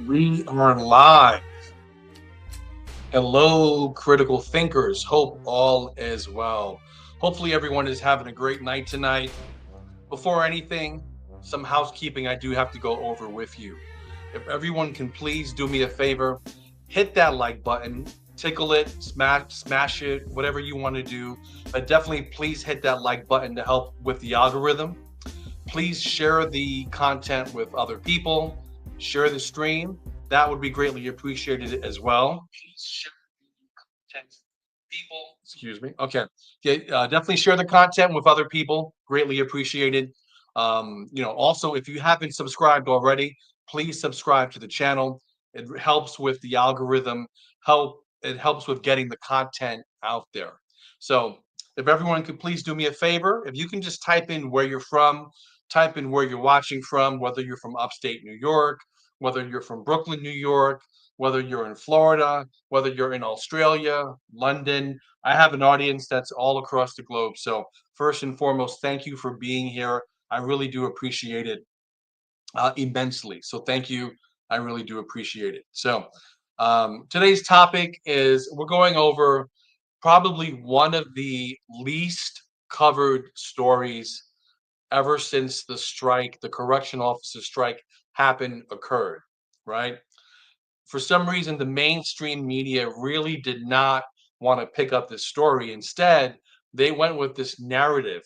We are live. Hello, critical thinkers. Hope all is well. Hopefully, everyone is having a great night tonight. Before anything, some housekeeping I do have to go over with you. If everyone can please do me a favor, hit that like button, tickle it, smash it, whatever you want to do. But definitely, please hit that like button to help with the algorithm. Please share the content with other people. Share the stream. That would be greatly appreciated as well. Please share the content, people. Excuse me. Okay. Okay. Definitely share the content with other people. Greatly appreciated. Also, if you haven't subscribed already, please subscribe to the channel. It helps with the algorithm. It helps with getting the content out there. So, if everyone could please do me a favor, if you can just type in where you're from, type in where you're watching from, whether you're from upstate New York, whether you're from Brooklyn, New York, whether you're in Florida, whether you're in Australia, London. I have an audience that's all across the globe. So, first and foremost, thank you for being here. I really do appreciate it immensely. So, thank you. I really do appreciate it. So, today's topic is we're going over probably one of the least covered stories ever since the strike, the correction officer strike occurred, right? For some reason, the mainstream media really did not want to pick up this story. Instead, they went with this narrative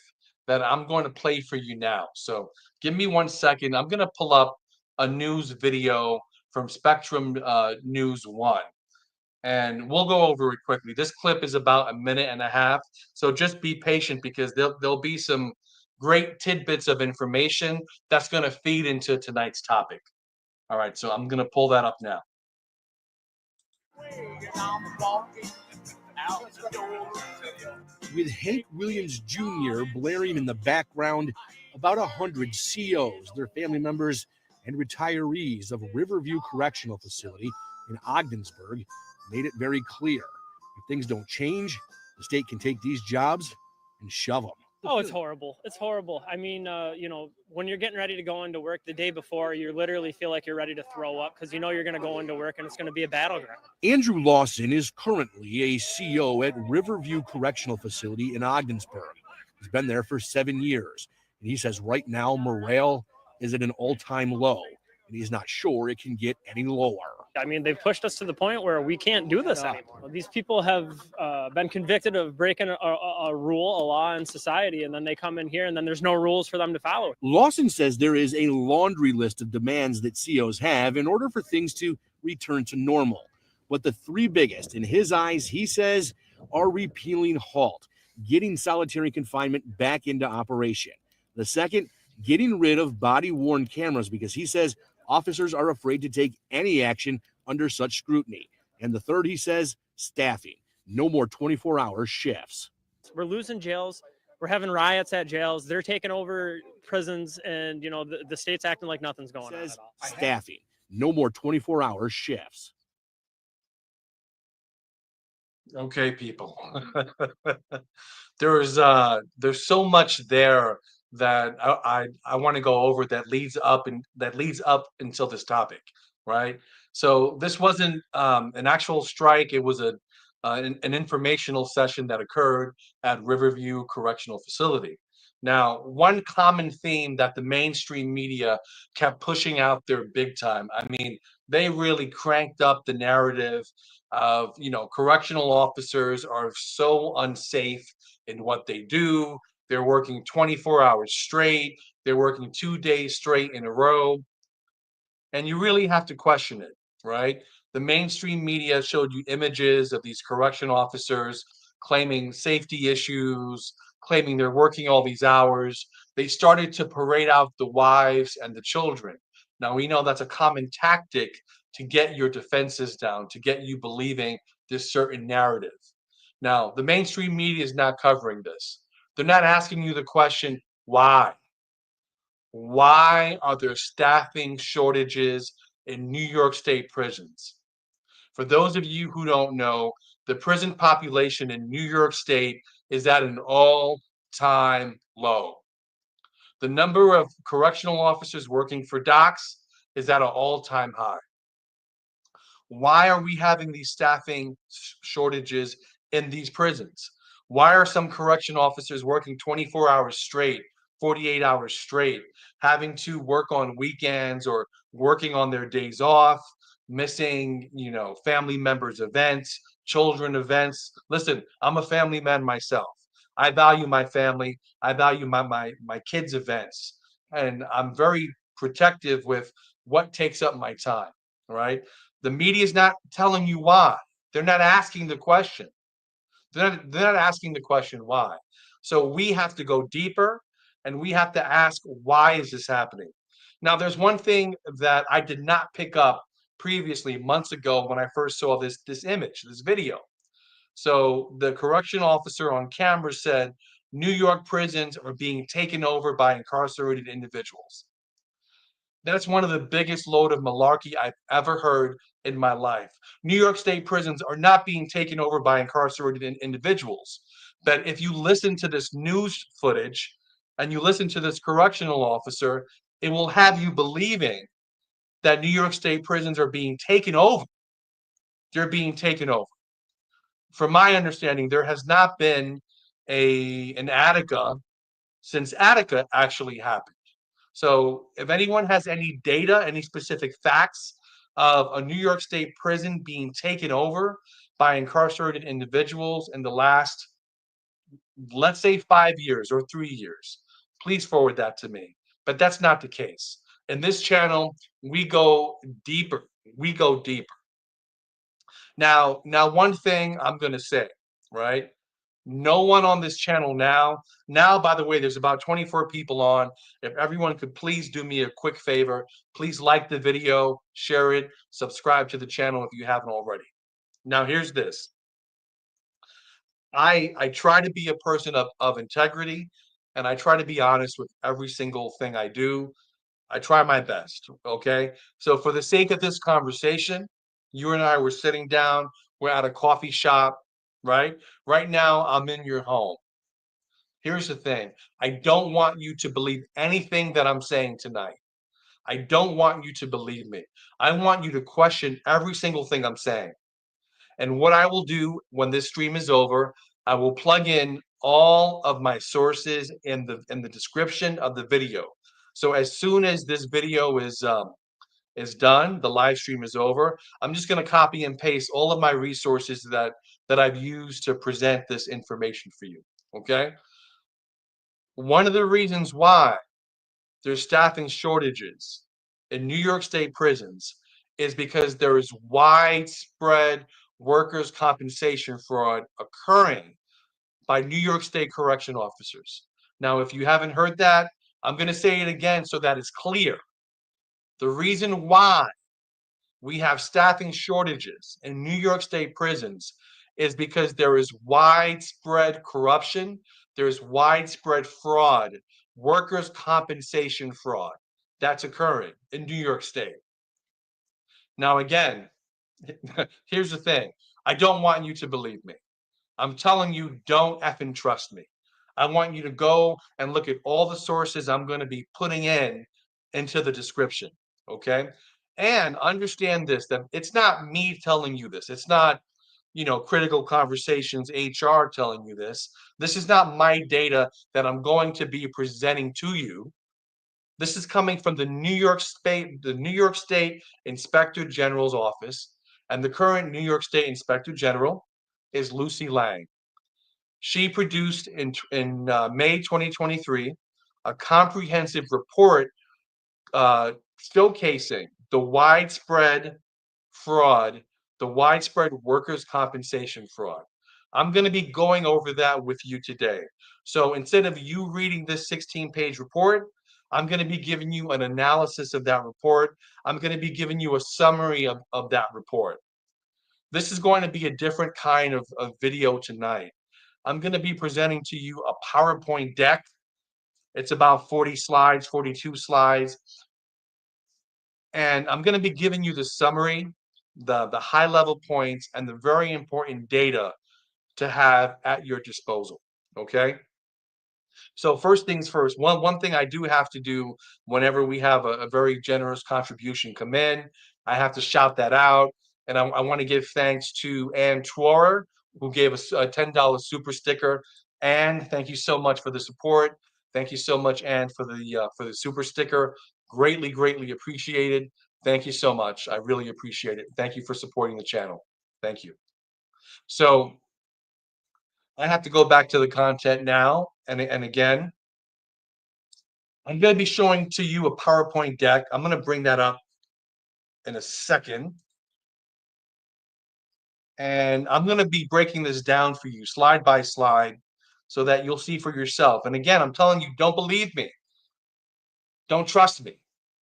that I'm going to play for you now. So give me 1 second. I'm going to pull up a news video from Spectrum News One, and we'll go over it quickly. This clip is about a minute and a half, so just be patient because there'll be some great tidbits of information that's going to feed into tonight's topic. All right, so I'm going to pull that up now. With Hank Williams Jr. blaring in the background, about 100 COs, their family members, and retirees of Riverview Correctional Facility in Ogdensburg made it very clear. If things don't change, the state can take these jobs and shove them. Oh, it's horrible. It's horrible. I mean, when you're getting ready to go into work the day before, you literally feel like you're ready to throw up because you know you're going to go into work and it's going to be a battleground. Andrew Lawson is currently a CO at Riverview Correctional Facility in Ogdensburg. He's been there for 7 years, and he says right now morale is at an all-time low, and he's not sure it can get any lower. I mean, they've pushed us to the point where we can't do this anymore. These people have been convicted of breaking a rule, a law in society, and then they come in here and then there's no rules for them to follow. Lawson says there is a laundry list of demands that COs have in order for things to return to normal. But the three biggest, in his eyes, he says, are repealing HALT, getting solitary confinement back into operation. The second, getting rid of body-worn cameras, because he says officers are afraid to take any action under such scrutiny. And the third, he says, staffing. No more 24-hour shifts. We're losing jails. We're having riots at jails. They're taking over prisons, and the state's acting like nothing's going on at all. Staffing. No more 24-hour shifts. Okay, people. There's so much there that I want to go over that leads up until this topic, right? So this wasn't an actual strike. It was an informational session that occurred at Riverview Correctional Facility. Now, one common theme that the mainstream media kept pushing out there big time. I mean, they really cranked up the narrative of, correctional officers are so unsafe in what they do. They're working 24 hours straight. They're working 2 days straight in a row. And you really have to question it, right? The mainstream media showed you images of these correction officers claiming safety issues, claiming they're working all these hours. They started to parade out the wives and the children. Now, we know that's a common tactic to get your defenses down, to get you believing this certain narrative. Now, the mainstream media is not covering this. They're not asking you the question, why? Why are there staffing shortages in New York State prisons? For those of you who don't know, the prison population in New York State is at an all-time low. The number of correctional officers working for DOCCS is at an all-time high. Why are we having these staffing shortages in these prisons? Why are some correction officers working 24 hours straight, 48 hours straight, having to work on weekends or working on their days off, missing, family members' events, children events? Listen, I'm a family man myself. I value my family. I value my kids' events, and I'm very protective with what takes up my time. Right? The media is not telling you why. They're not asking the question. They're not asking the question why. So we have to go deeper, and we have to ask, why is this happening? Now, there's one thing that I did not pick up previously months ago when I first saw this image, this video. So the correction officer on camera said New York prisons are being taken over by incarcerated individuals. That's one of the biggest load of malarkey I've ever heard in my life. New York State prisons are not being taken over by incarcerated individuals. But if you listen to this news footage and you listen to this correctional officer, it will have you believing that New York State prisons are being taken over. They're being taken over. From my understanding, there has not been an Attica since Attica actually happened. So if anyone has any data, any specific facts of a New York State prison being taken over by incarcerated individuals in the last, let's say, 5 years or 3 years, please forward that to me. But that's not the case. In this channel, we go deeper. We go deeper. Now, one thing I'm going to say, right? No one on this channel now, by the way, there's about 24 people on. If everyone could please do me a quick favor, please like the video, share it, subscribe to the channel if you haven't already. Now, here's this. I try to be a person of integrity, and I try to be honest with every single thing I do. I try my best, okay? So for the sake of this conversation, you and I were sitting down, we're at a coffee shop, right? Right now, I'm in your home. Here's the thing. I don't want you to believe anything that I'm saying tonight. I don't want you to believe me. I want you to question every single thing I'm saying. And what I will do when this stream is over, I will plug in all of my sources in the description of the video. So as soon as this video is done, the live stream is over, I'm just going to copy and paste all of my resources that I've used to present this information for you. Okay? One of the reasons why there's staffing shortages in New York State prisons is because there is widespread workers' compensation fraud occurring by New York State correction officers. Now, if you haven't heard that, I'm going to say it again so that it's clear. The reason why we have staffing shortages in New York State prisons is because there is widespread corruption, there's widespread fraud, workers' compensation fraud that's occurring in New York State. Now, again, here's the thing. I don't want you to believe me. I'm telling you, don't effing trust me. I want you to go and look at all the sources I'm going to be putting into the description, okay? And understand this, that it's not me telling you this. It's not, Critical Conversations HR telling you this. This is not my data that I'm going to be presenting to you. This is coming from the New York State Inspector General's office, and the current New York State Inspector General is Lucy Lang. She produced in May 2023 a comprehensive report showcasing the widespread fraud, the widespread workers' compensation fraud. I'm going to be going over that with you today. So instead of you reading this 16-page report, I'm going to be giving you an analysis of that report. I'm going to be giving you a summary of that report. This is going to be a different kind of video tonight. I'm going to be presenting to you a PowerPoint deck. It's about 40 slides, 42 slides. And I'm going to be giving you the summary, the high-level points, and the very important data to have at your disposal, okay? So first things first, one thing I do have to do whenever we have a very generous contribution come in, I have to shout that out And I want to give thanks to Ann Troyer, who gave us a $10 super sticker. And thank you so much for the support. Thank you so much, Ann, for the super sticker. Greatly, greatly appreciated. Thank you so much. I really appreciate it. Thank you for supporting the channel. Thank you. So I have to go back to the content now. And again, I'm going to be showing to you a PowerPoint deck. I'm going to bring that up in a second. And I'm going to be breaking this down for you slide by slide so that you'll see for yourself. And again, I'm telling you, don't believe me. Don't trust me.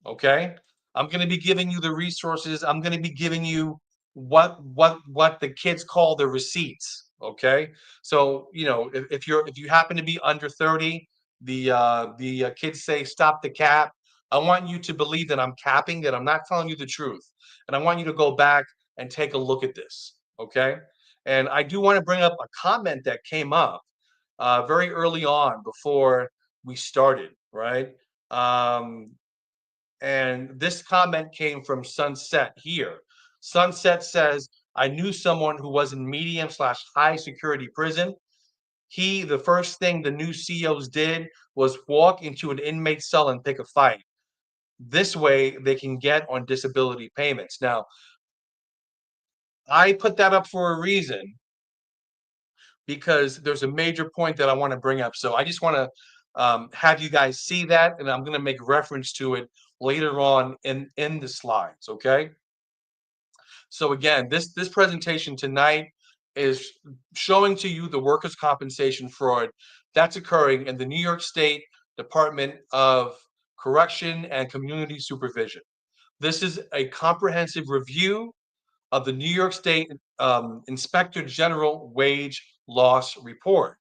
Okay? I'm going to be giving you the resources. I'm going to be giving you what the kids call the receipts. Okay? So, you know, if you happen to be under 30, the kids say stop the cap. I want you to believe that I'm capping, that I'm not telling you the truth. And I want you to go back and take a look at this. Okay? And I do want to bring up a comment that came up very early on before we started, right? And this comment came from Sunset here. Sunset says, I knew someone who was in medium/high security prison. The first thing the new CEOs did was walk into an inmate cell and pick a fight. This way they can get on disability payments. Now, I put that up for a reason because there's a major point that I want to bring up. So I just want to have you guys see that, and I'm going to make reference to it later on in the slides, okay? So again, this presentation tonight is showing to you the workers' compensation fraud that's occurring in the New York State Department of Correction and Community Supervision. This is a comprehensive review of the New York State Inspector General Wage Loss Report.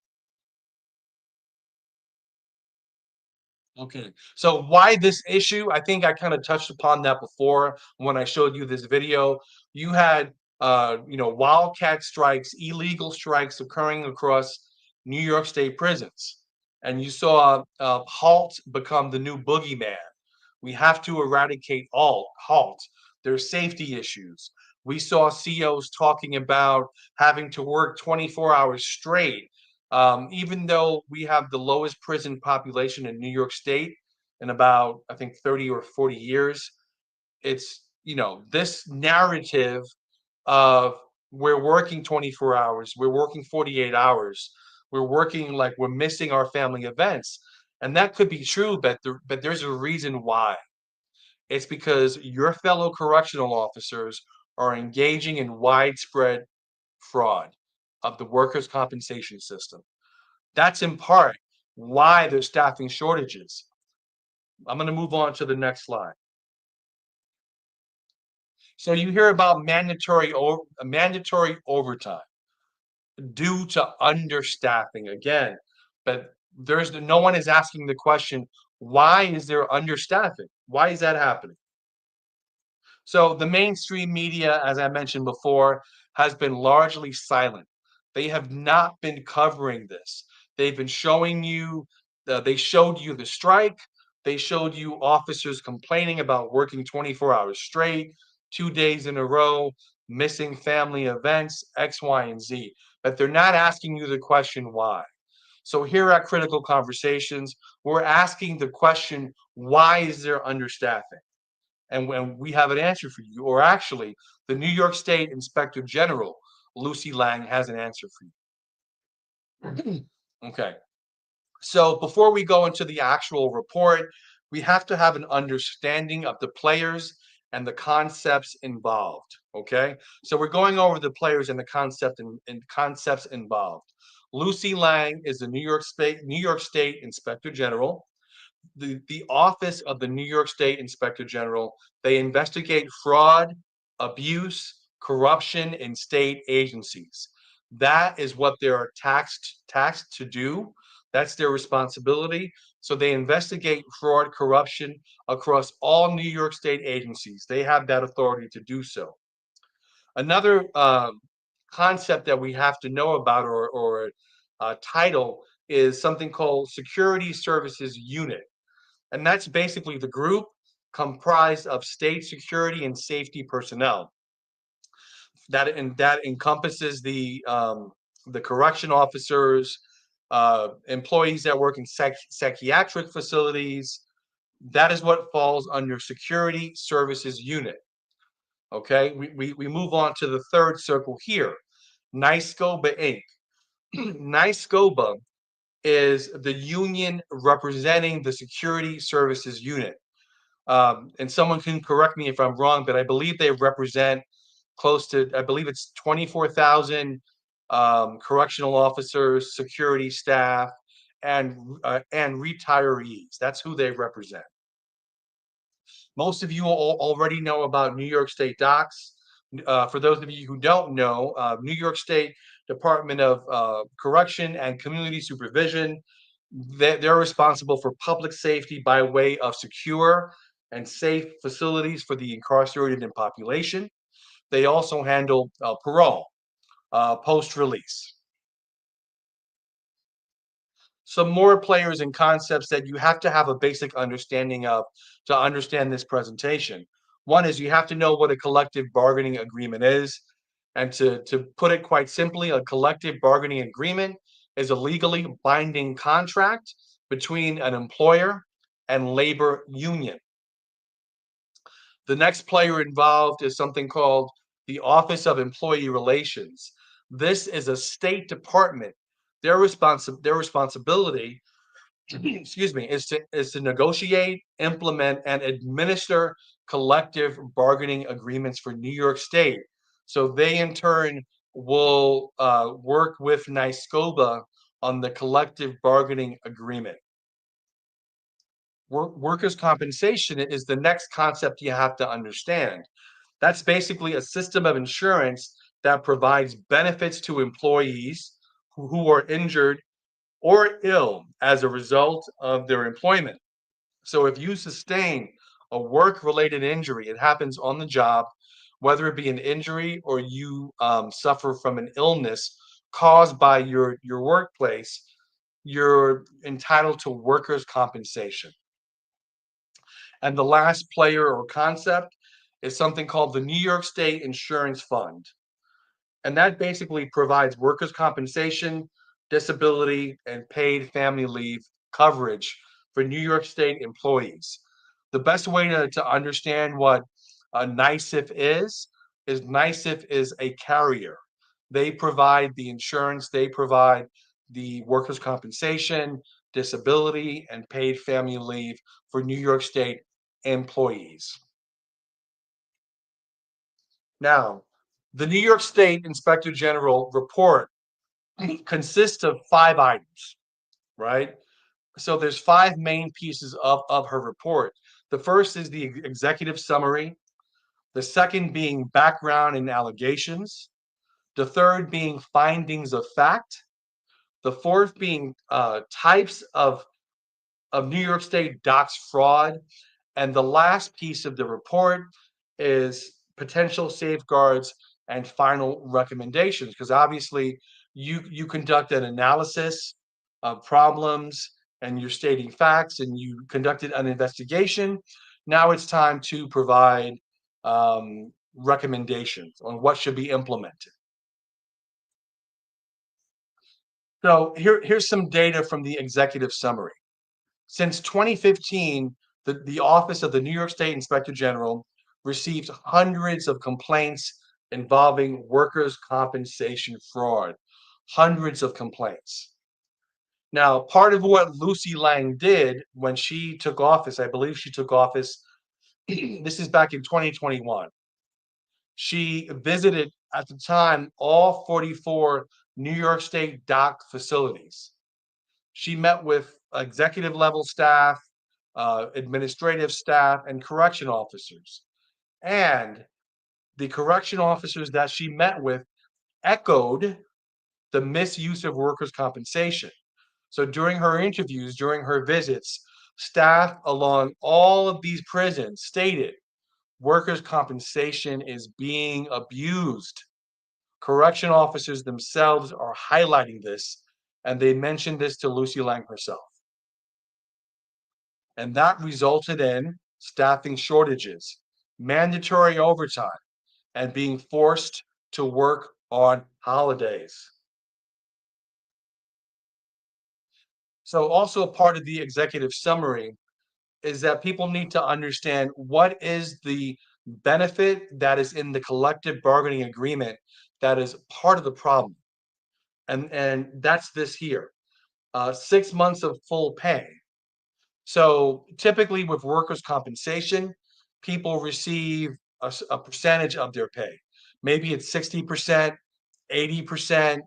Okay, so why this issue? I think I kind of touched upon that before when I showed you this video. You had, you know, wildcat strikes, illegal strikes occurring across New York State prisons, and you saw HALT become the new boogeyman. We have to eradicate HALT. There's safety issues. We saw CEOs talking about having to work 24 hours straight. Even though we have the lowest prison population in New York State in about, I think, 30 or 40 years, it's, you know, this narrative of we're working 24 hours, we're working 48 hours, we're working like we're missing our family events. And that could be true, but there's a reason why. It's because your fellow correctional officers are engaging in widespread fraud of the workers' compensation system. That's in part why there's staffing shortages. I'm going to move on to the next slide. So you hear about mandatory overtime due to understaffing again, but no one is asking the question, why is there understaffing? Why is that happening? So the mainstream media, as I mentioned before, has been largely silent. They have not been covering this. They've been showing you, they showed you the strike. They showed you officers complaining about working 24 hours straight, 2 days in a row, missing family events, X, Y, and Z. But they're not asking you the question why. So here at Critical Conversations, we're asking the question, why is there understaffing? And when we have an answer for you, or actually, the New York State Inspector General, Lucy Lang, has an answer for you. Okay. So before we go into the actual report, we have to have an understanding of the players and the concepts involved. Okay. So we're going over the players and the concepts involved. Lucy Lang is the New York State Inspector General. The office of the New York State Inspector General, they investigate fraud, abuse, corruption in state agencies. That is what they are tasked to do. That's their responsibility. So they investigate fraud, corruption across all New York State agencies. They have that authority to do so. Another concept that we have to know about, or title, is something called Security Services Unit. And that's basically the group comprised of state security and safety personnel. that encompasses the correction officers, employees that work in psychiatric facilities. That is what falls under Security Services Unit. Okay, we move on to the third circle here, NYSCOPBA Inc. NYSCOPBA is the union representing the Security Services Unit. And someone can correct me if I'm wrong, but I believe they represent close to, I believe it's 24,000 correctional officers, security staff, and retirees. That's who they represent. Most of you already know about New York State DOCCS. For those of you who don't know, New York State Department of Correction and Community Supervision, they're responsible for public safety by way of secure and safe facilities for the incarcerated and population. They also handle parole, post-release. Some more players and concepts that you have to have a basic understanding of to understand this presentation. One is you have to know what a collective bargaining agreement is. And to put it quite simply, a collective bargaining agreement is a legally binding contract between an employer and labor union. The next player involved is something called the Office of Employee Relations. This is a State Department. Their responsibility excuse me, is to negotiate, implement, and administer collective bargaining agreements for New York State. So they in turn will work with NYSCOPBA on the collective bargaining agreement. Workers' compensation is the next concept you have to understand. That's basically a system of insurance that provides benefits to employees who are injured or ill as a result of their employment. So if you sustain a work-related injury, it happens on the job, whether it be an injury or you suffer from an illness caused by your workplace, you're entitled to workers' compensation. And the last player or concept is something called the New York State Insurance Fund. And that basically provides workers' compensation, disability, and paid family leave coverage for New York State employees. The best way to understand what a NYSIF is NYSIF is a carrier. They provide the insurance, they provide the workers' compensation, disability, and paid family leave for New York State employees. Now, the New York State Inspector General report consists of 5 items, right? So there's 5 main pieces of her report. The first is the executive summary, the second being background and allegations, the third being findings of fact, the fourth being types of New York State DOCCS fraud, and the last piece of the report is potential safeguards and final recommendations, because obviously you conduct an analysis of problems and you're stating facts and you conducted an investigation. Now it's time to provide recommendations on what should be implemented. So here's some data from the executive summary. Since 2015, the Office of the New York State Inspector General received hundreds of complaints involving workers' compensation fraud. Hundreds of complaints. Now, part of what Lucy Lang did when she took office, I believe she took office, this is back in 2021. She visited, at the time, all 44 New York State DOCCS facilities. She met with executive level staff, administrative staff, and correction officers. And the correction officers that she met with echoed the misuse of workers' compensation. So during her interviews, during her visits, staff along all of these prisons stated workers' compensation is being abused. Correction officers themselves are highlighting this, and they mentioned this to Lucy Lang herself. And that resulted in staffing shortages, mandatory overtime, and being forced to work on holidays. So also a part of the executive summary is that people need to understand what is the benefit that is in the collective bargaining agreement that is part of the problem. And that's this here, 6 months of full pay. So typically with workers' compensation, people receive a percentage of their pay. Maybe it's 60%, 80%.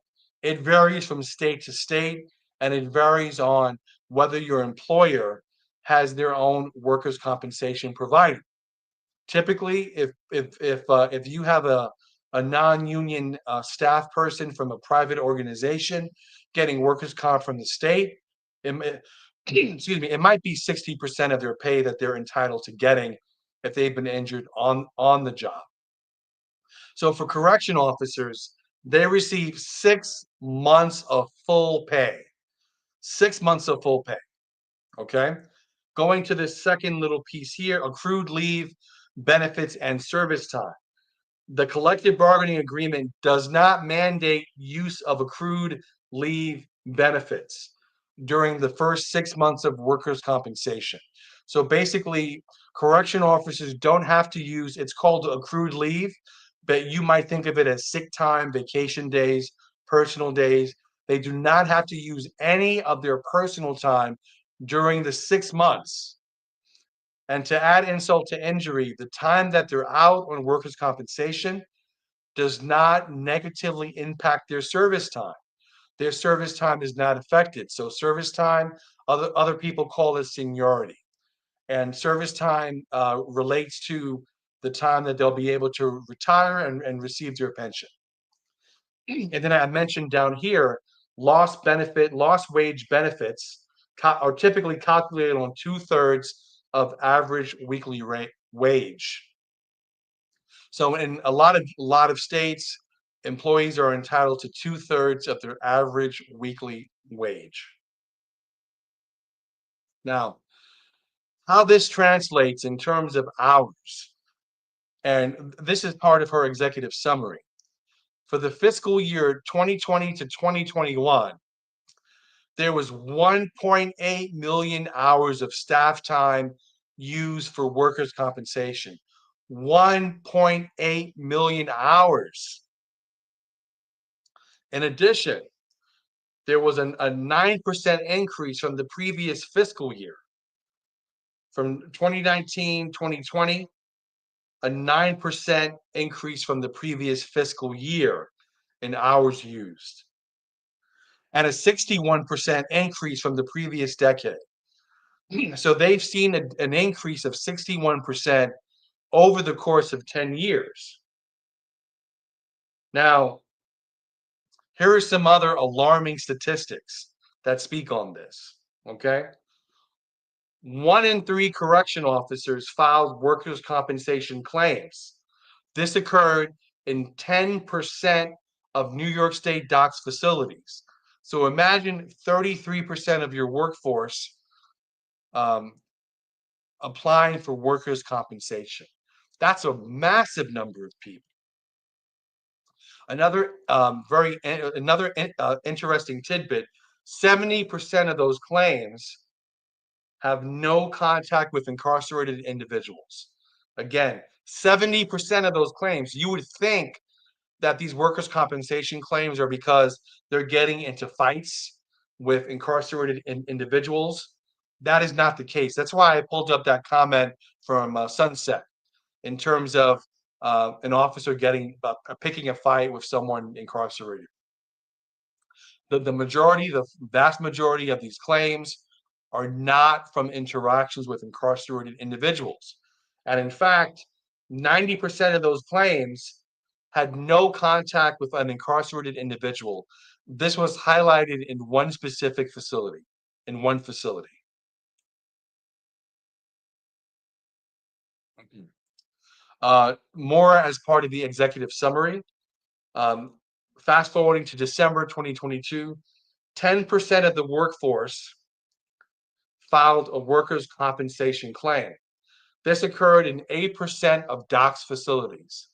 It varies from state to state, and it varies on whether your employer has their own workers' compensation provider. Typically, if you have a non-union staff person from a private organization getting workers' comp from the state, excuse me, it might be 60% of their pay that they're entitled to getting if they've been injured on the job. So for correction officers, they receive 6 months of full pay. 6 months of full pay. Okay. Going to the second little piece here, accrued leave, benefits, and service time. The collective bargaining agreement does not mandate use of accrued leave benefits during the first 6 months of workers' compensation. So basically, correction officers don't have to use, it's called accrued leave, but you might think of it as sick time, vacation days, personal days. They do not have to use any of their personal time during the 6 months. And to add insult to injury, the time that they're out on workers' compensation does not negatively impact their service time. Their service time is not affected. So service time, other people call it seniority. And service time relates to the time that they'll be able to retire and receive their pension. And then I mentioned down here, lost wage benefits are typically calculated on 2/3 of average weekly wage. So in a lot of states, employees are entitled to 2/3 of their average weekly wage. Now, how this translates in terms of hours, and this is part of her executive summary. For the fiscal year 2020 to 2021, there was 1.8 million hours of staff time used for workers' compensation. 1.8 million hours. In addition, there was a 9% increase from the previous fiscal year. From 2019, 2020, a 9% increase from the previous fiscal year in hours used, and a 61% increase from the previous decade. So they've seen an increase of 61% over the course of 10 years. Now, here are some other alarming statistics that speak on this, okay? 1 in 3 correction officers filed workers' compensation claims. This occurred in 10% of New York State DOCCS facilities. So imagine 33% of your workforce applying for workers' compensation. That's a massive number of people. Another interesting tidbit: 70% of those claims have no contact with incarcerated individuals. Again, 70% of those claims, you would think that these workers' compensation claims are because they're getting into fights with incarcerated individuals. That is not the case. That's why I pulled up that comment from Sunset in terms of an officer picking a fight with someone incarcerated. The vast majority of these claims are not from interactions with incarcerated individuals. And in fact, 90% of those claims had no contact with an incarcerated individual. This was highlighted in one specific facility, More as part of the executive summary. Fast forwarding to December 2022, 10% of the workforce filed a workers' compensation claim. This occurred in 8% of DOCCS facilities.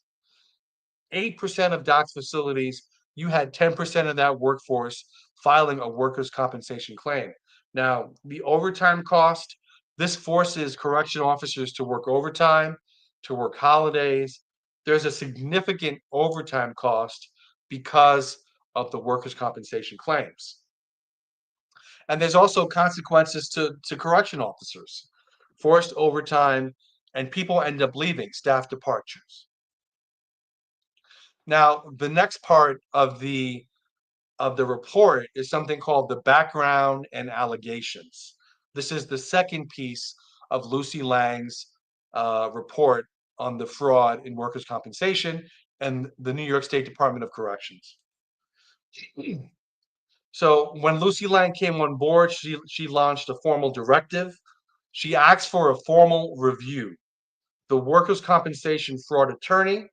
8% of DOCCS facilities, you had 10% of that workforce filing a workers' compensation claim. Now, the overtime cost, this forces correction officers to work overtime, to work holidays. There's a significant overtime cost because of the workers' compensation claims. And there's also consequences to correction officers, forced overtime, and people end up leaving, staff departures. Now, the next part of the report is something called the background and allegations. This is the second piece of Lucy Lang's report on the fraud in workers' compensation and the New York State Department of Corrections. So when Lucy Lang came on board, she launched a formal directive. She asked for a formal review. The workers' compensation fraud attorney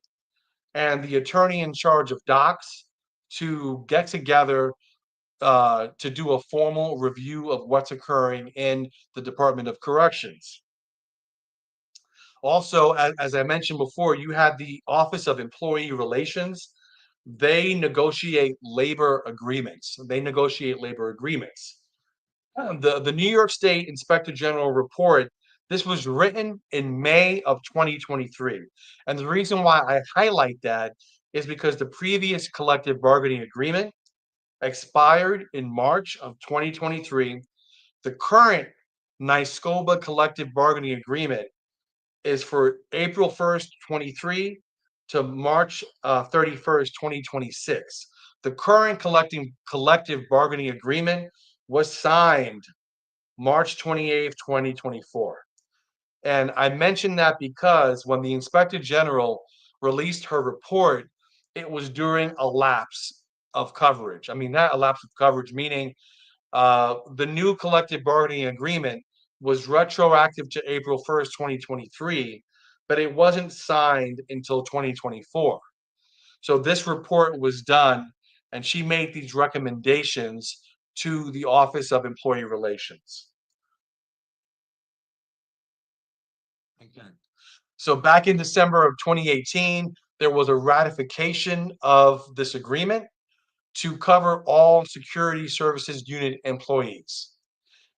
and the attorney in charge of DOCCS to get together to do a formal review of what's occurring in the Department of Corrections. Also, as I mentioned before, you had the Office of Employee Relations. They negotiate labor agreements. The New York State Inspector General report, this was written in May of 2023. And the reason why I highlight that is because the previous collective bargaining agreement expired in March of 2023. The current NYSCOPBA collective bargaining agreement is for April 1st, 23 to March 31st, 2026. The current collective bargaining agreement was signed March 28th, 2024. And I mention that because when the Inspector General released her report, it was during a lapse of coverage. I mean, not a lapse of coverage, meaning the new collective bargaining agreement was retroactive to April 1st, 2023, but it wasn't signed until 2024. So this report was done, and she made these recommendations to the Office of Employee Relations. Okay. So back in December of 2018, there was a ratification of this agreement to cover all security services unit employees.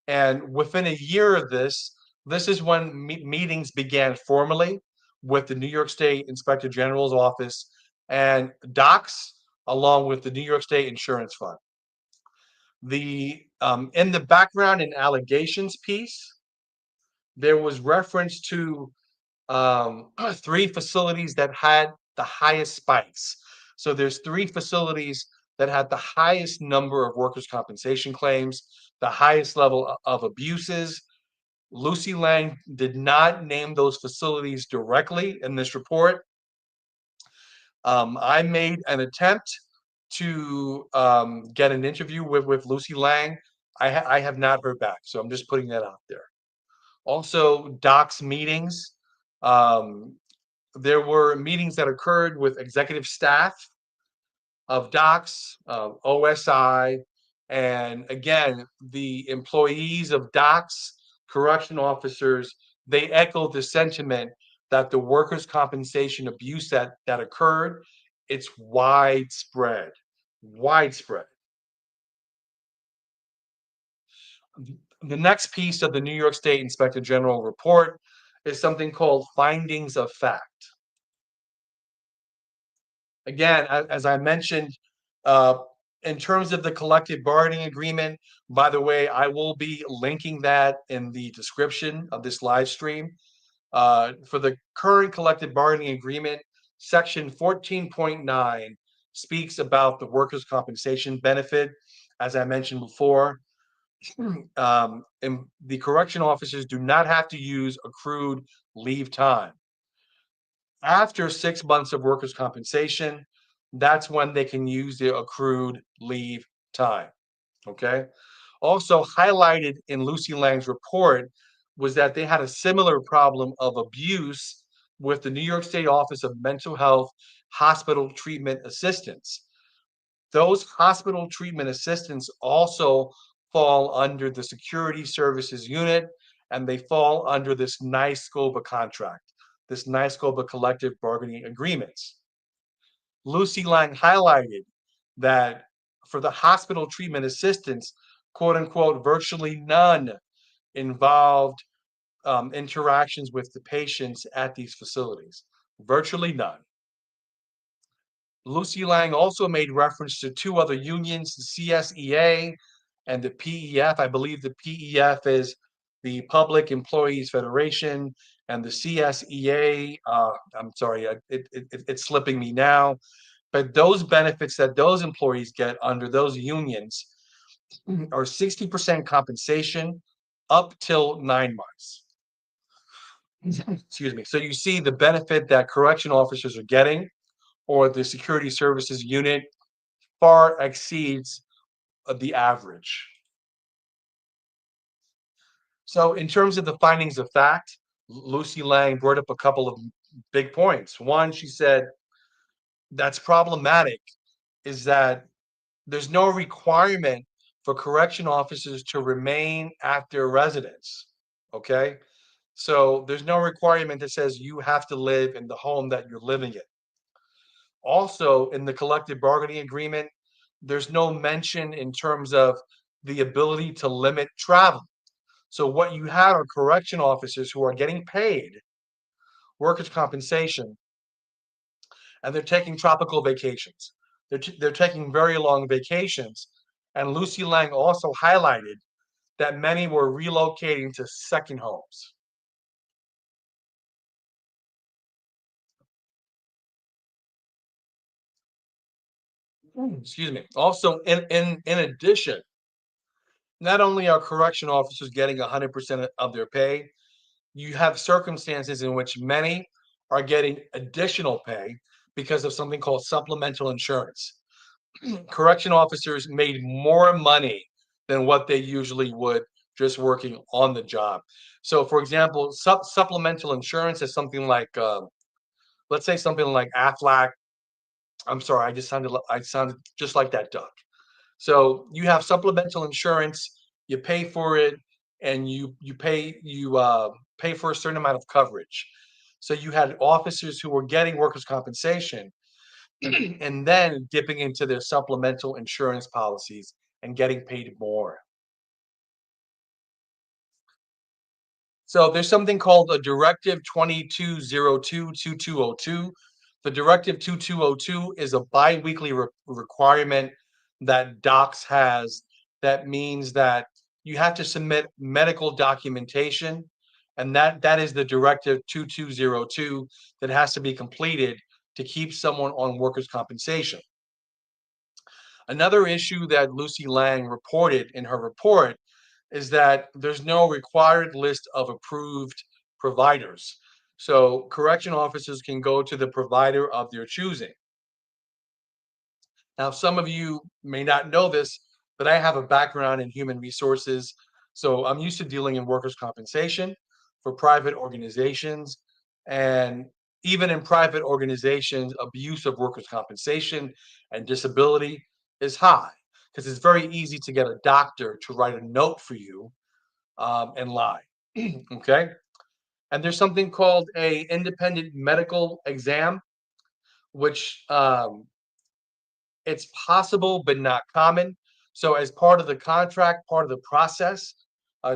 And within a year of this is when meetings began formally with the New York State Inspector General's office and DOCCS, along with the New York State Insurance Fund. In the background and allegations piece, there was reference to 3 facilities that had the highest spikes. So there's 3 facilities that had the highest number of workers' compensation claims, the highest level of abuses. Lucy Lang did not name those facilities directly in this report. I made an attempt to get an interview with Lucy Lang. I have not heard back, so I'm just putting that out there. Also, DOCCS meetings. There were meetings that occurred with executive staff of DOCCS, OSI, and again, the employees of DOCCS, correction officers, they echoed the sentiment that the workers' compensation abuse that occurred, it's widespread. The next piece of the New York State Inspector General report is something called findings of fact. Again, as I mentioned, in terms of the collective bargaining agreement, by the way, I will be linking that in the description of this live stream. For the current collective bargaining agreement, section 14.9 speaks about the workers' compensation benefit. As I mentioned before, and the correction officers do not have to use accrued leave time. After 6 months of workers' compensation, that's when they can use their accrued leave time. Okay. Also highlighted in Lucy Lang's report was that they had a similar problem of abuse with the New York State Office of Mental Health Hospital Treatment Assistants. Those hospital treatment assistants also fall under the Security Services Unit, and they fall under this NYSCOPBA contract, this NYSCOPBA collective bargaining agreements. Lucy Lang highlighted that for the hospital treatment assistants, quote unquote, virtually none involved interactions with the patients at these facilities. Virtually none. Lucy Lang also made reference to two other unions, the CSEA and the PEF. I believe the PEF is the Public Employees Federation, and the CSEA, I'm sorry, it's slipping me now, but those benefits that those employees get under those unions are 60% compensation up till 9 months. Excuse me. So you see the benefit that correction officers are getting, or the security services unit, far exceeds the average. So in terms of the findings of fact, Lucy Lang brought up a couple of big points. One, she said that's problematic is that there's no requirement for correction officers to remain at their residence. Okay. So there's no requirement that says you have to live in the home that you're living in. Also, in the collective bargaining agreement, there's no mention in terms of the ability to limit travel. So what you have are correction officers who are getting paid workers' compensation, and they're taking tropical vacations. They're taking very long vacations. And Lucy Lang also highlighted that many were relocating to second homes. Excuse me. Also, in addition, not only are correction officers getting 100% of their pay, you have circumstances in which many are getting additional pay because of something called supplemental insurance. Correction officers made more money than what they usually would just working on the job. So, for example, supplemental insurance is something like, let's say something like Aflac. I'm sorry, I sounded just like that duck. So you have supplemental insurance, you pay for it, and you pay for a certain amount of coverage. So you had officers who were getting workers' compensation and then dipping into their supplemental insurance policies and getting paid more. So there's something called a Directive 2202-2202. The Directive 2202 is a biweekly requirement that DOCCS has that means that you have to submit medical documentation, and that is the Directive 2202 that has to be completed to keep someone on workers' compensation. Another issue that Lucy Lang reported in her report is that there's no required list of approved providers. So correction officers can go to the provider of their choosing. Now, some of you may not know this, but I have a background in human resources. So I'm used to dealing in workers' compensation for private organizations. And even in private organizations, abuse of workers' compensation and disability is high because it's very easy to get a doctor to write a note for you and lie. Okay. And there's something called a independent medical exam, which it's possible but not common. So as part of the contract, part of the process,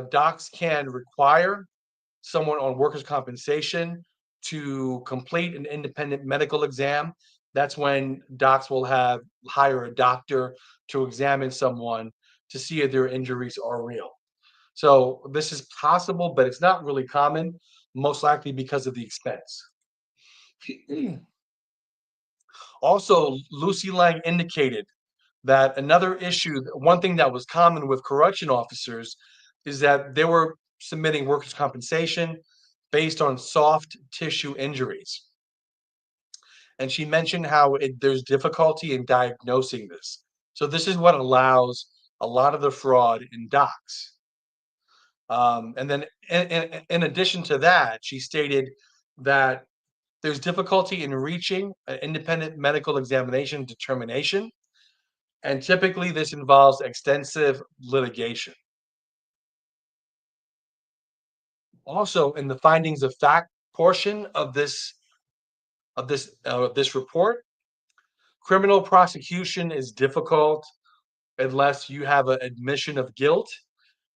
docs can require someone on workers' compensation to complete an independent medical exam. That's when docs will hire a doctor to examine someone to see if their injuries are real. So this is possible, but it's not really common, most likely because of the expense. Also, Lucy Lang indicated that another issue, one thing that was common with correction officers is that they were submitting workers' compensation based on soft tissue injuries. And she mentioned how there's difficulty in diagnosing this. So this is what allows a lot of the fraud in docs. And then in addition to that, she stated that there's difficulty in reaching an independent medical examination determination, and typically this involves extensive litigation. Also, in the findings of fact portion of this report, Criminal prosecution is difficult unless you have an admission of guilt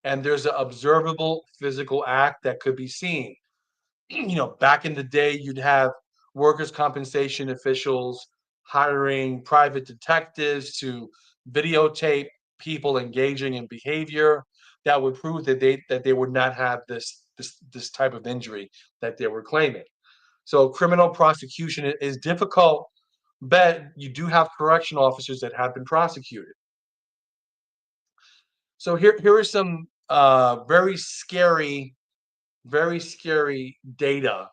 and there's an observable physical act that could be seen. Back in the day, you'd have workers' compensation officials hiring private detectives to videotape people engaging in behavior that would prove that they would not have this type of injury that they were claiming. So criminal prosecution is difficult, but you do have correction officers that have been prosecuted. So here are some very scary data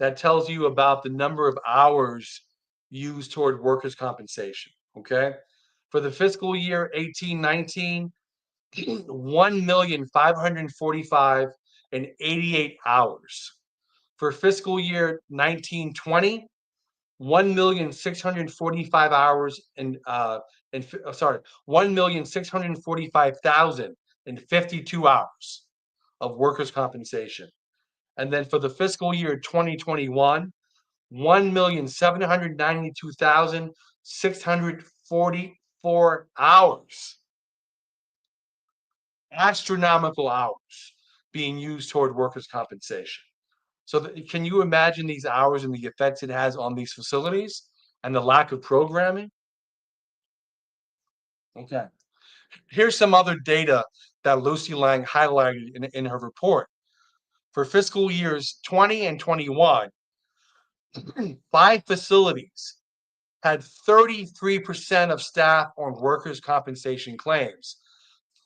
that tells you about the number of hours used toward workers' compensation. Okay. For the fiscal year 1819, 1,545,088 hours. For fiscal year 1920, 1,645,000 hours and 1,645,052 hours of workers' compensation. And then for the fiscal year 2021, 1,792,644 hours, astronomical hours being used toward workers' compensation. So can you imagine these hours and the effects it has on these facilities and the lack of programming? Okay. Here's some other data that Lucy Lang highlighted in her report. For fiscal years 20 and 21, 5 facilities had 33% of staff on workers' compensation claims.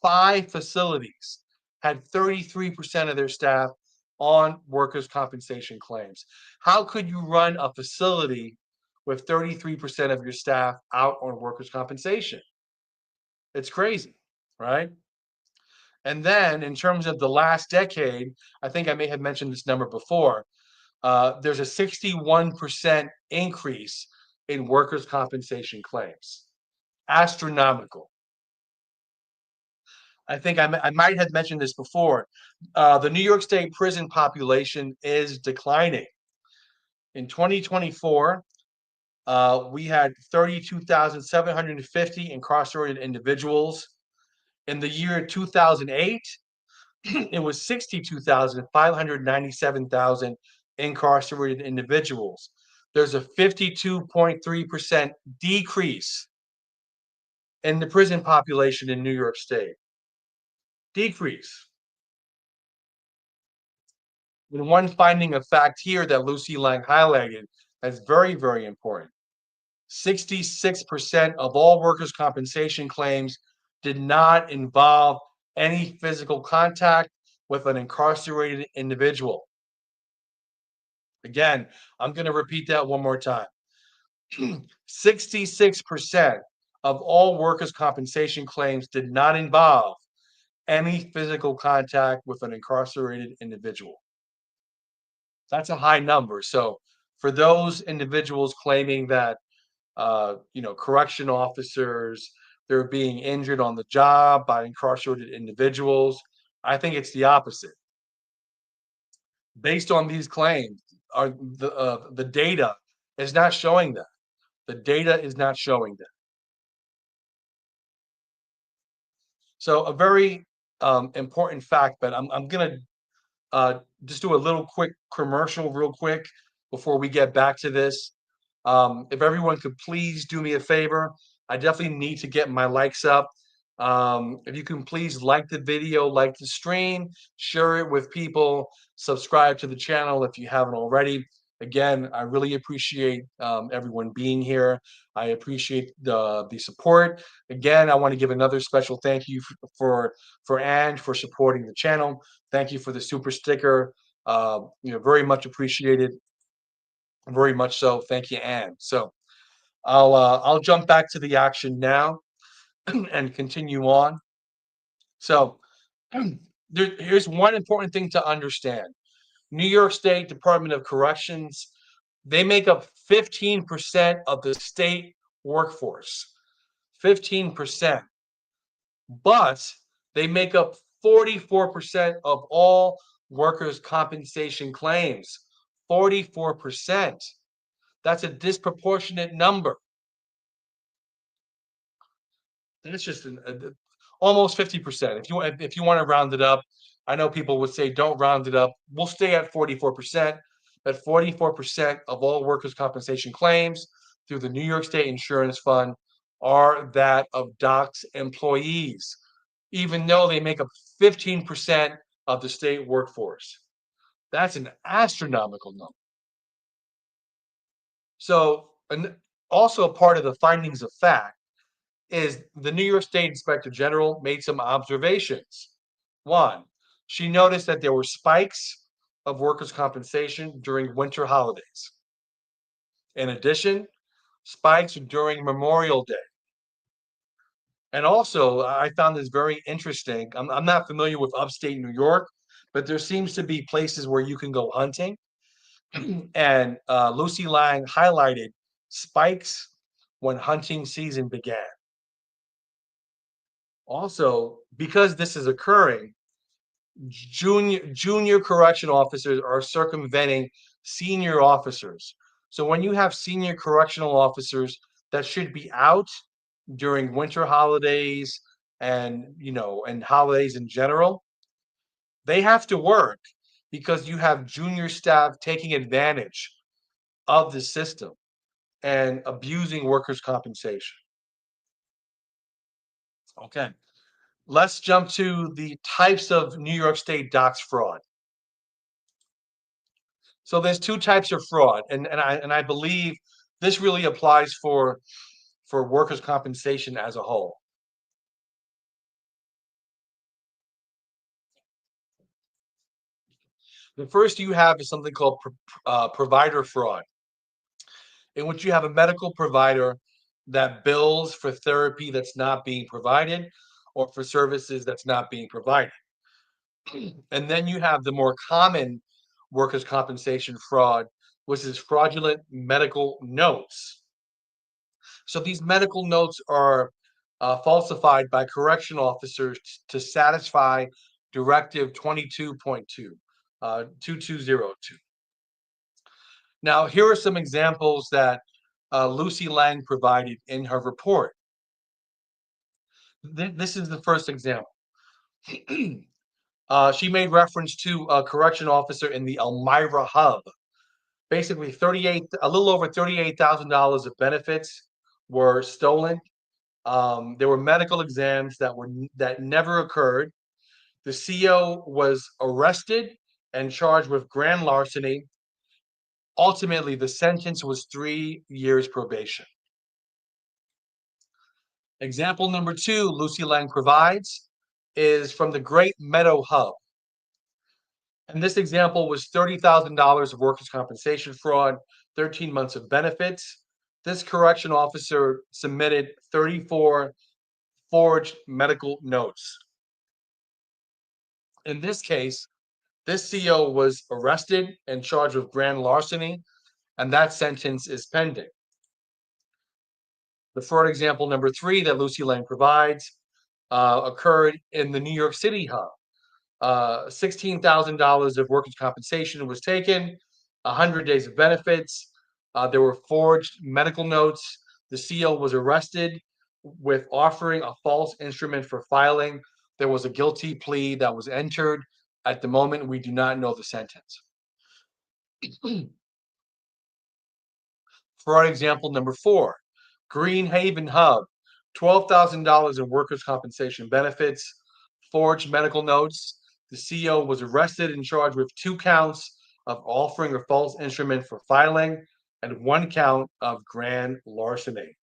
5 facilities had 33% of their staff on workers' compensation claims. How could you run a facility with 33% of your staff out on workers' compensation? It's crazy, right? And then in terms of the last decade, I think I may have mentioned this number before, there's a 61% increase in workers' compensation claims. Astronomical. I think I might have mentioned this before. The New York State prison population is declining. In 2024, we had 32,750 incarcerated individuals. In the year 2008, it was 62,597,000 incarcerated individuals. There's a 52.3% decrease in the prison population in New York State. Decrease. And one finding of fact here that Lucy Lang highlighted that's very, very important. 66% of all workers' compensation claims did not involve any physical contact with an incarcerated individual. Again, I'm going to repeat that one more time. 66% of all workers' compensation claims did not involve any physical contact with an incarcerated individual. That's a high number. So for those individuals claiming that correction officers, they're being injured on the job by incarcerated individuals, I think it's the opposite. Based on these claims, the data is not showing that. The data is not showing that. So a very important fact, but I'm going to just do a little quick commercial real quick before we get back to this. If everyone could please do me a favor, I definitely need to get my likes up. If you can please like the video, like the stream, share it with people, subscribe to the channel if you haven't already. Again, I really appreciate everyone being here. I appreciate the support. Again, I want to give another special thank you for Ange for supporting the channel. Thank you for the super sticker. Very much appreciated. Very much so. Thank you, Anne. So I'll jump back to the action now and continue on. So here's one important thing to understand. New York State Department of Corrections, they make up 15% of the state workforce. 15%. But they make up 44% of all workers' compensation claims. 44%. That's a disproportionate number. And it's just almost 50%. If you want to round it up, I know people would say don't round it up. We'll stay at 44%. That 44% of all workers' compensation claims through the New York State Insurance Fund are that of DOCCS employees, even though they make up 15% of the state workforce. That's an astronomical number. So, also a part of the findings of fact is the New York State Inspector General made some observations. One, she noticed that there were spikes of workers' compensation during winter holidays. In addition, spikes during Memorial Day. And also, I found this very interesting. I'm not familiar with upstate New York, but there seems to be places where you can go hunting. And Lucy Lang highlighted spikes when hunting season began. Also, because this is occurring, junior correctional officers are circumventing senior officers. So when you have senior correctional officers that should be out during winter holidays and and holidays in general, they have to work because you have junior staff taking advantage of the system and abusing workers' compensation. Okay. Let's jump to the types of New York State DOCCS fraud. So there's two types of fraud, and I believe this really applies for workers' compensation as a whole. The first you have is something called provider fraud, in which you have a medical provider that bills for therapy that's not being provided or for services that's not being provided. And then you have the more common workers' compensation fraud, which is fraudulent medical notes. So these medical notes are falsified by correction officers to satisfy Directive 22.2, 2202. Now, here are some examples that Lucy Lang provided in her report. This is the first example. She made reference to a correction officer in the Elmira hub. Basically, a little over $38,000 of benefits were stolen. There were medical exams that never occurred. The CO was arrested and charged with grand larceny. Ultimately, the sentence was 3 years probation. Example number 2 Lucy Lang provides is from the Great Meadow Hub. And this example was $30,000 of workers' compensation fraud, 13 months of benefits. This correction officer submitted 34 forged medical notes. In this case, this CO was arrested and charged with grand larceny, and that sentence is pending. The fraud example number 3 that Lucy Lang provides occurred in the New York City hub. $16,000 of workers' compensation was taken, 100 days of benefits. There were forged medical notes. The CO was arrested with offering a false instrument for filing. There was a guilty plea that was entered. At the moment, we do not know the sentence. Fraud example number 4, Green Haven Hub, $12,000 in workers' compensation benefits, forged medical notes. The CO was arrested and charged with 2 counts of offering a false instrument for filing and 1 count of grand larceny.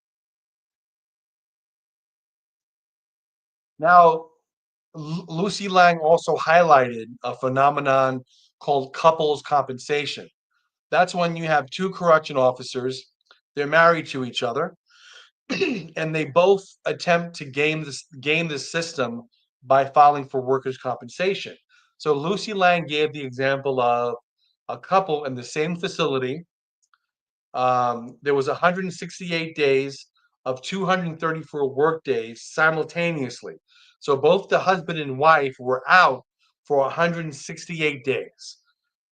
Now, Lucy Lang also highlighted a phenomenon called couples compensation. That's when you have 2 correction officers, they're married to each other, and they both attempt to game the system by filing for workers' compensation. So Lucy Lang gave the example of a couple in the same facility. There was 168 days of 234 work days simultaneously. So both the husband and wife were out for 168 days.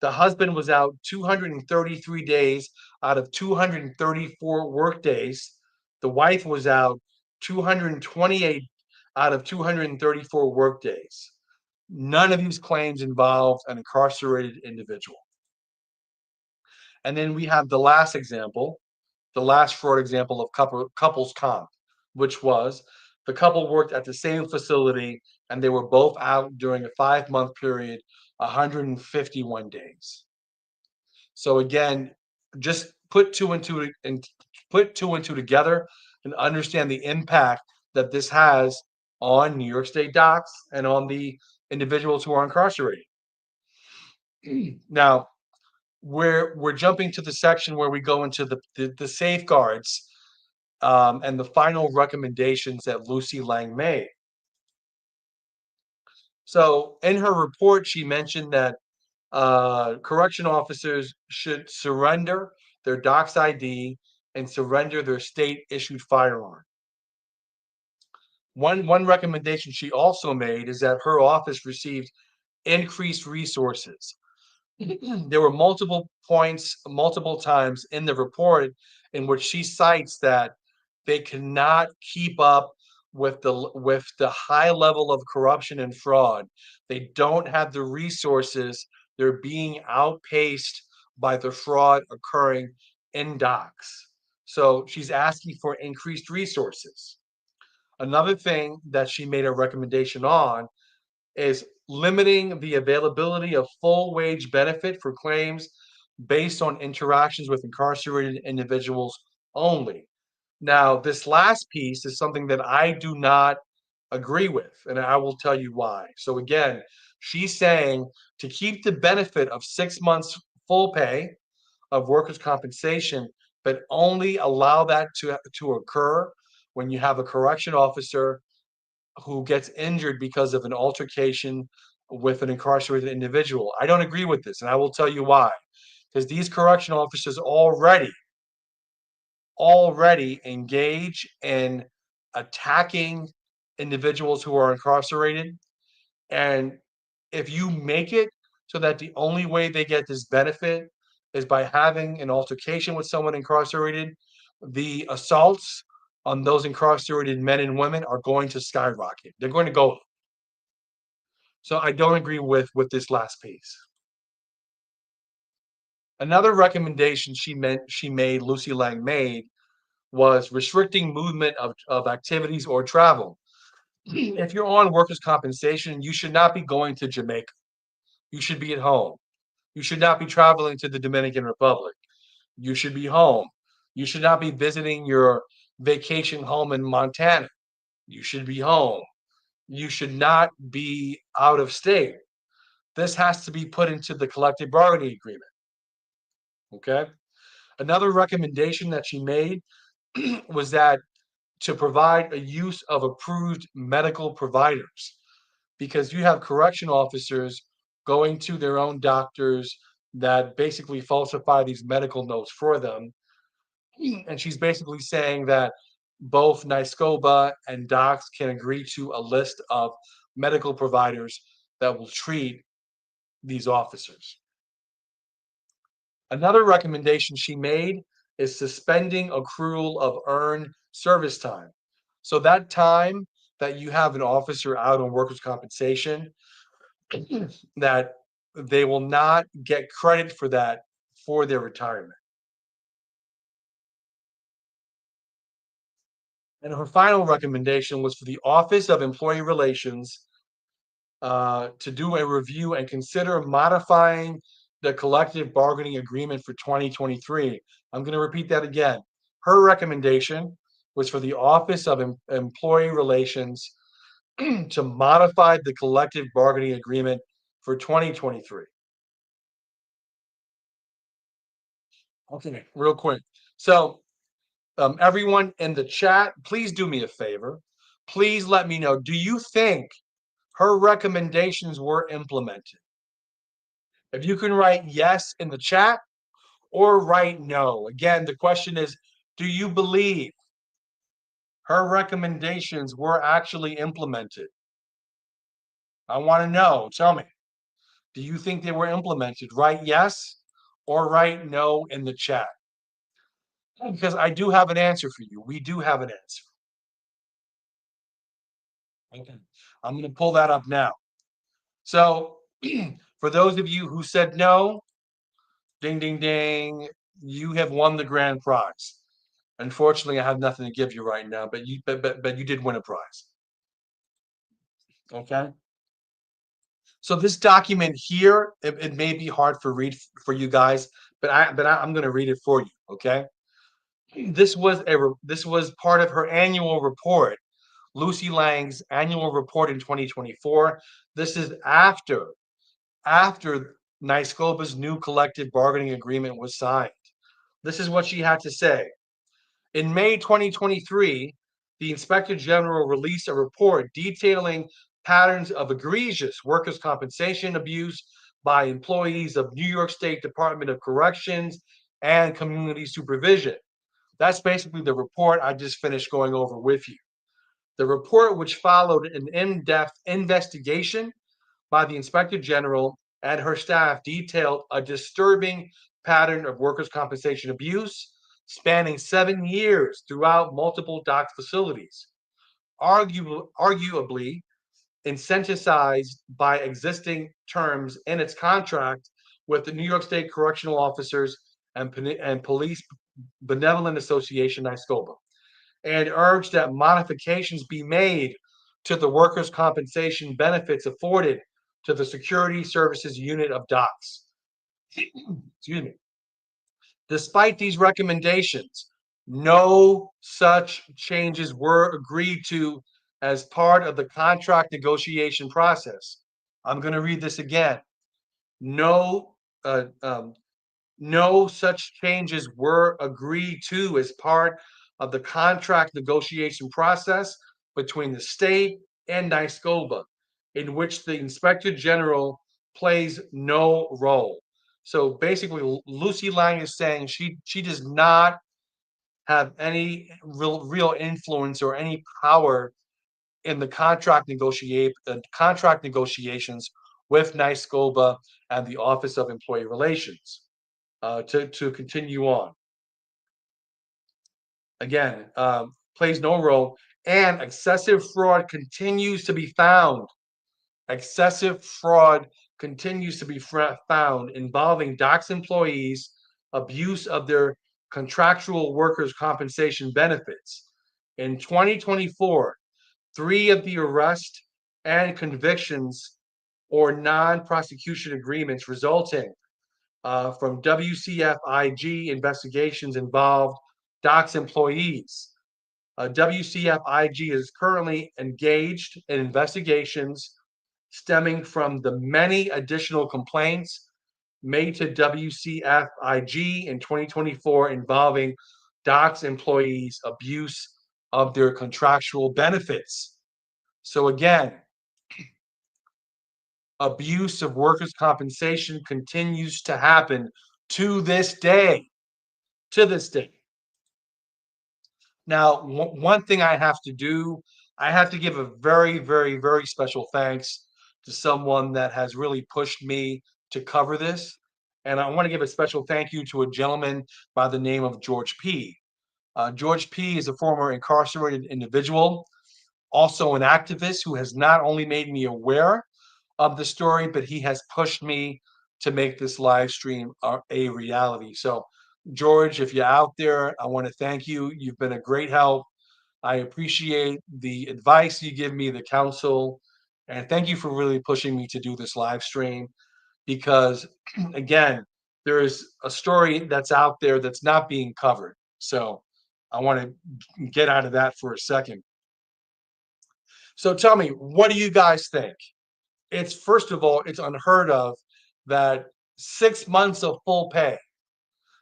The husband was out 233 days out of 234 work days. The wife was out 228 out of 234 workdays. None of these claims involved an incarcerated individual. And then we have the last example, the last fraud example of couples comp, which was the couple worked at the same facility and they were both out during a 5-month period, 151 days. So again, just put two and two together and understand the impact that this has on New York State DOCCS and on the individuals who are incarcerated. Now, we're jumping to the section where we go into the safeguards and the final recommendations that Lucy Lang made. So in her report, she mentioned that correction officers should surrender their DOCCS ID and surrender their state-issued firearm. One recommendation she also made is that her office received increased resources. There were multiple points, multiple times in the report in which she cites that they cannot keep up with the high level of corruption and fraud. They don't have the resources. They're being outpaced by the fraud occurring in DOCCS. So she's asking for increased resources. Another thing that she made a recommendation on is limiting the availability of full wage benefit for claims based on interactions with incarcerated individuals only. Now, this last piece is something that I do not agree with, and I will tell you why. So again, she's saying to keep the benefit of 6 months full pay of workers' compensation, but only allow that to occur when you have a correction officer who gets injured because of an altercation with an incarcerated individual. I don't agree with this, and I will tell you why. Because these correction officers already engage in attacking individuals who are incarcerated. And if you make it so that the only way they get this benefit is by having an altercation with someone incarcerated, the assaults on those incarcerated men and women are going to skyrocket. They're going to go up. So I don't agree with this last piece. Another recommendation she made, Lucy Lang made, was restricting movement of activities or travel. If you're on workers' compensation, you should not be going to Jamaica. You should be at home. You should not be traveling to the Dominican Republic. You should be home. You should not be visiting your vacation home in Montana. You should be home. You should not be out of state. This has to be put into the collective bargaining agreement. Okay. Another recommendation that she made was that to provide a use of approved medical providers, because you have correction officers going to their own doctors that basically falsify these medical notes for them. And she's basically saying that both NYSCOPBA and DOCCS can agree to a list of medical providers that will treat these officers. Another recommendation she made is suspending accrual of earned service time. So that time that you have an officer out on workers' compensation, that they will not get credit for that for their retirement. And her final recommendation was for the Office of Employee Relations to do a review and consider modifying the collective bargaining agreement for 2023. I'm going to repeat that again. Her recommendation was for the Office of Employee Relations to modify the collective bargaining agreement for 2023. Okay, real quick. So everyone in the chat, please do me a favor. Please let me know, do you think her recommendations were implemented? If you can write yes in the chat or write no. Again, the question is, do you believe her recommendations were actually implemented? I want to know. Tell me. Do you think they were implemented? Write yes or write no in the chat. Because I do have an answer for you. We do have an answer. Okay. I'm going to pull that up now. So for those of you who said no, ding, ding, ding, you have won the grand prize. Unfortunately, I have nothing to give you right now, but you did win a prize. Okay. So this document here, it may be hard for you guys, but I'm going to read it for you. Okay. This was part of her annual report, Lucy Lang's annual report in 2024. This is after NYSCOPBA's new collective bargaining agreement was signed. This is what she had to say. In May 2023, the Inspector General released a report detailing patterns of egregious workers' compensation abuse by employees of New York State Department of Corrections and Community Supervision. That's basically the report I just finished going over with you. The report, which followed an in-depth investigation by the Inspector General and her staff, detailed a disturbing pattern of workers' compensation abuse spanning 7 years throughout multiple DOCCS facilities, arguably incentivized by existing terms in its contract with the New York State Correctional Officers and Police Benevolent Association, NYSCOPBA, and urged that modifications be made to the workers' compensation benefits afforded to the Security Services Unit of DOCCS. Excuse me. Despite these recommendations, no such changes were agreed to as part of the contract negotiation process. I'm going to read this again. No, uh, um, no such changes were agreed to as part of the contract negotiation process between the state and NYSCOPBA, in which the Inspector General plays no role. So basically, Lucy Lang is saying she does not have any real influence or any power in the contract negotiations with NYSCOPBA and the Office of Employee Relations. To continue on, again, plays no role, and excessive fraud continues to be found. Excessive fraud continues to be found involving DOCCS employees, abuse of their contractual workers' compensation benefits. In 2024, 3 of the arrest and convictions or non-prosecution agreements resulting from WCFIG investigations involved DOCCS employees. WCFIG is currently engaged in investigations stemming from the many additional complaints made to WCFIG in 2024 involving DOCCS employees' abuse of their contractual benefits. So again, abuse of workers' compensation continues to happen to this day. To this day. Now, one thing I have to do, I have to give a very, very, very special thanks to someone that has really pushed me to cover this. And I want to give a special thank you to a gentleman by the name of George P. George P. is a former incarcerated individual, also an activist who has not only made me aware of the story, but he has pushed me to make this live stream a reality. So, George, if you're out there, I want to thank you. You've been a great help. I appreciate the advice you give me, the counsel, and thank you for really pushing me to do this live stream because, again, there is a story that's out there that's not being covered. So, I want to get out of that for a second. So, tell me, what do you guys think? It's first of all, it's unheard of that 6 months of full pay,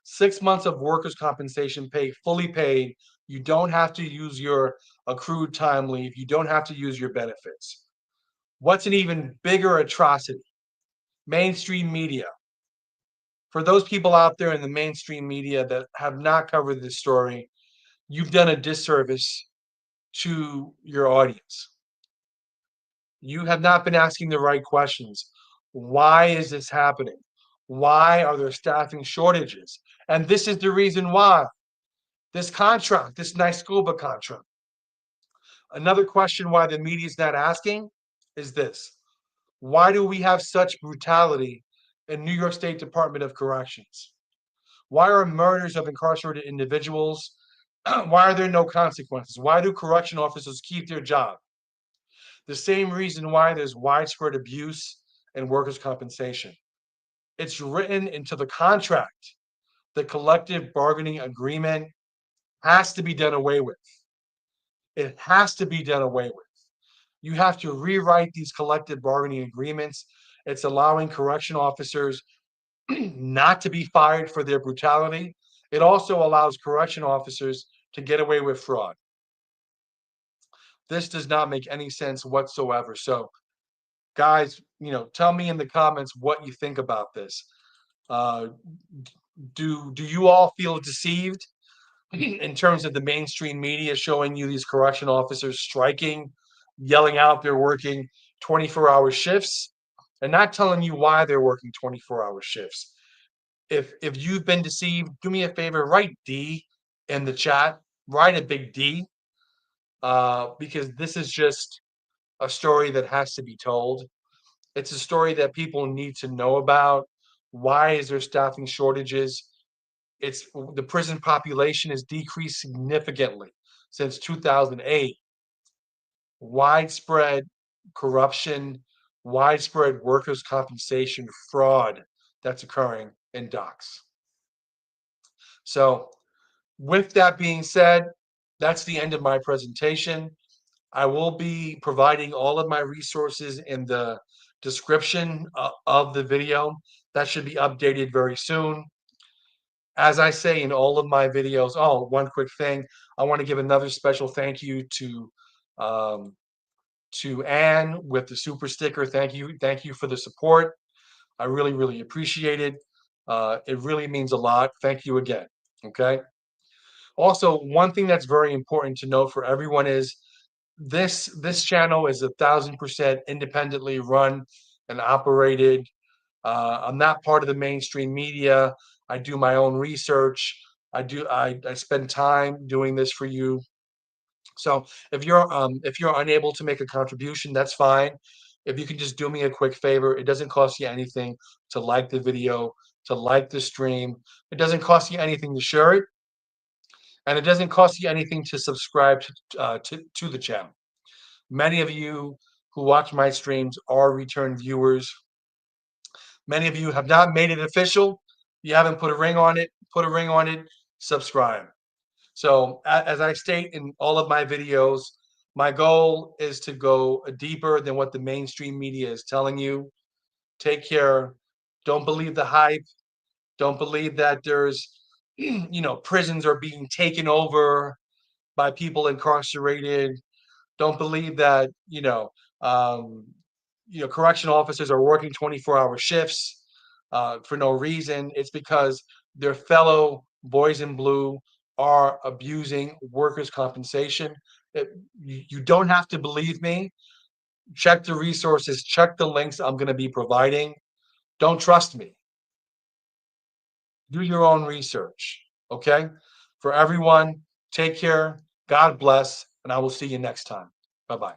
6 months of workers' compensation pay, fully paid. You don't have to use your accrued time leave. You don't have to use your benefits. What's an even bigger atrocity? Mainstream media. For those people out there in the mainstream media that have not covered this story, you've done a disservice to your audience. You have not been asking the right questions. Why is this happening? Why are there staffing shortages? And this is the reason why. This contract, this NYSCOPBA contract, Another question why the media is not asking is this. Why do we have such brutality in New York State Department of Corrections? Why are murders of incarcerated individuals, why are there no consequences? Why do correction officers keep their job? The same reason why there's widespread abuse and workers' compensation. It's written into the contract. The collective bargaining agreement has to be done away with. It has to be done away with. You have to rewrite these collective bargaining agreements. It's allowing correction officers not to be fired for their brutality. It also allows correction officers to get away with fraud. This does not make any sense whatsoever. So, guys, tell me in the comments what you think about this. Do you all feel deceived in terms of the mainstream media showing you these correction officers striking, yelling out they're working 24-hour shifts, and not telling you why they're working 24-hour shifts? If you've been deceived, do me a favor, write D in the chat. Write a big D, because this is just a story that has to be told. It's a story that people need to know about. Why is there staffing shortages? The prison population has decreased significantly since 2008. Widespread corruption, widespread workers' compensation fraud that's occurring in docks. So, with that being said, that's the end of my presentation. I will be providing all of my resources in the description of the video. That should be updated very soon. As I say in all of my videos, one quick thing. I want to give another special thank you to Anne with the super sticker. Thank you for the support. I really, really appreciate it. It really means a lot. Thank you again. Okay. Also, one thing that's very important to know for everyone is this channel is 1,000% independently run and operated. I'm not part of the mainstream media. I do my own research. I spend time doing this for you. So if you're unable to make a contribution, that's fine. If you can just do me a quick favor, it doesn't cost you anything to like the video, to like the stream. It doesn't cost you anything to share it, and it doesn't cost you anything to subscribe to the channel. Many of you who watch my streams are return viewers. Many of you have not made it official. You haven't put a ring on it. Put a ring on it. Subscribe. So as I state in all of my videos, my goal is to go deeper than what the mainstream media is telling you. Take care. Don't believe the hype. Don't believe that there's, prisons are being taken over by people incarcerated. Don't believe that, correction officers are working 24-hour shifts for no reason. It's because their fellow boys in blue are abusing workers' compensation. You don't have to believe me. Check the resources, check the links I'm going to be providing. Don't trust me. Do your own research, okay? For everyone, take care, God bless, and I will see you next time. Bye-bye.